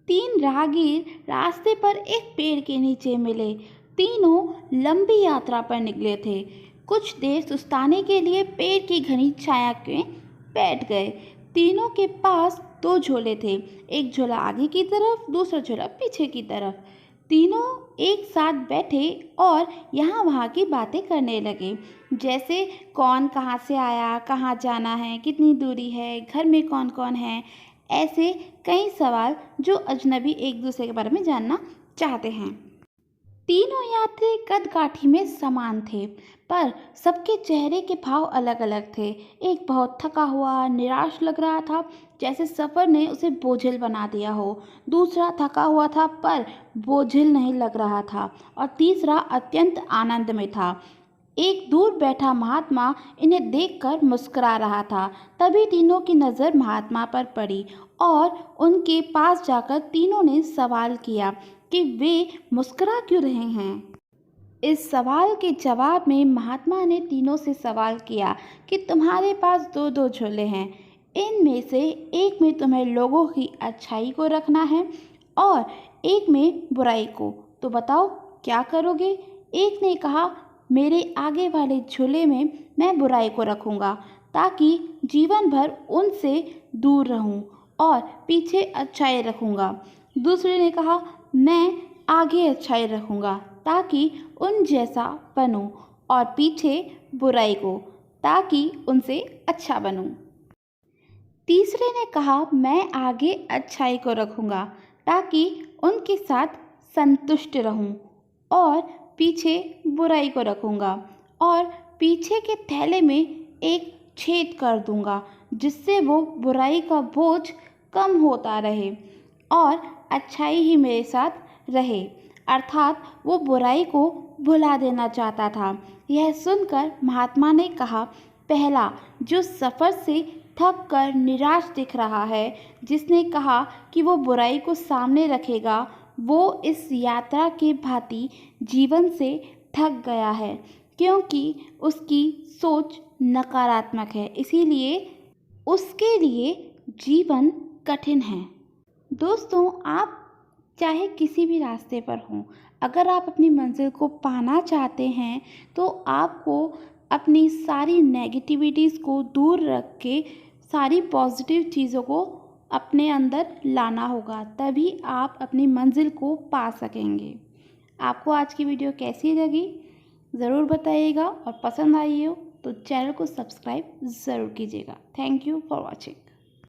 तीन राहगीर रास्ते पर एक पेड़ के नीचे मिले। तीनों लंबी यात्रा पर निकले थे। कुछ देर सुस्ताने के लिए पेड़ की घनी छाया में बैठ गए। तीनों के पास दो झोले थे, एक झोला आगे की तरफ, दूसरा झोला पीछे की तरफ। तीनों एक साथ बैठे और यहाँ वहाँ की बातें करने लगे, जैसे कौन कहाँ से आया, कहाँ जाना है, कितनी दूरी है, घर में कौन कौन है। ऐसे कई सवाल जो अजनबी एक दूसरे के बारे में जानना चाहते हैं। तीनों यात्री कदकाठी में समान थे, पर सबके चेहरे के भाव अलग अलग थे। एक बहुत थका हुआ, निराश लग रहा था, जैसे सफ़र ने उसे बोझिल बना दिया हो। दूसरा थका हुआ था पर बोझिल नहीं लग रहा था, और तीसरा अत्यंत आनंद में था। एक दूर बैठा महात्मा इन्हें देखकर मुस्कुरा रहा था। तभी तीनों की नज़र महात्मा पर पड़ी और उनके पास जाकर तीनों ने सवाल किया कि वे मुस्कुरा क्यों रहे हैं। इस सवाल के जवाब में महात्मा ने तीनों से सवाल किया कि तुम्हारे पास दो दो झोले हैं, इनमें से एक में तुम्हें लोगों की अच्छाई को रखना है और एक में बुराई को, तो बताओ क्या करोगे। एक ने कहा, मेरे आगे वाले झोले में मैं बुराई को रखूँगा ताकि जीवन भर उनसे दूर रहूं, और पीछे अच्छाई रखूँगा। दूसरे ने कहा, मैं आगे अच्छाई रखूँगा ताकि उन जैसा बनूं, और पीछे बुराई को ताकि उनसे अच्छा बनूं। तीसरे ने कहा, मैं आगे अच्छाई को रखूँगा ताकि उनके साथ संतुष्ट रहूं, और पीछे बुराई को रखूँगा और पीछे के थैले में एक छेद कर दूँगा, जिससे वो बुराई का बोझ कम होता रहे और अच्छाई ही मेरे साथ रहे। अर्थात वो बुराई को भुला देना चाहता था। यह सुनकर महात्मा ने कहा, पहला जो सफ़र से थक कर निराश दिख रहा है, जिसने कहा कि वो बुराई को सामने रखेगा, वो इस यात्रा के भांति जीवन से थक गया है, क्योंकि उसकी सोच नकारात्मक है, इसीलिए उसके लिए जीवन कठिन है। दोस्तों, आप चाहे किसी भी रास्ते पर हों, अगर आप अपनी मंजिल को पाना चाहते हैं तो आपको अपनी सारी नेगेटिविटीज़ को दूर रख के सारी पॉजिटिव चीज़ों को अपने अंदर लाना होगा, तभी आप अपनी मंजिल को पा सकेंगे। आपको आज की वीडियो कैसी लगी ज़रूर बताइएगा, और पसंद आई हो तो चैनल को सब्सक्राइब ज़रूर कीजिएगा। Thank you for watching.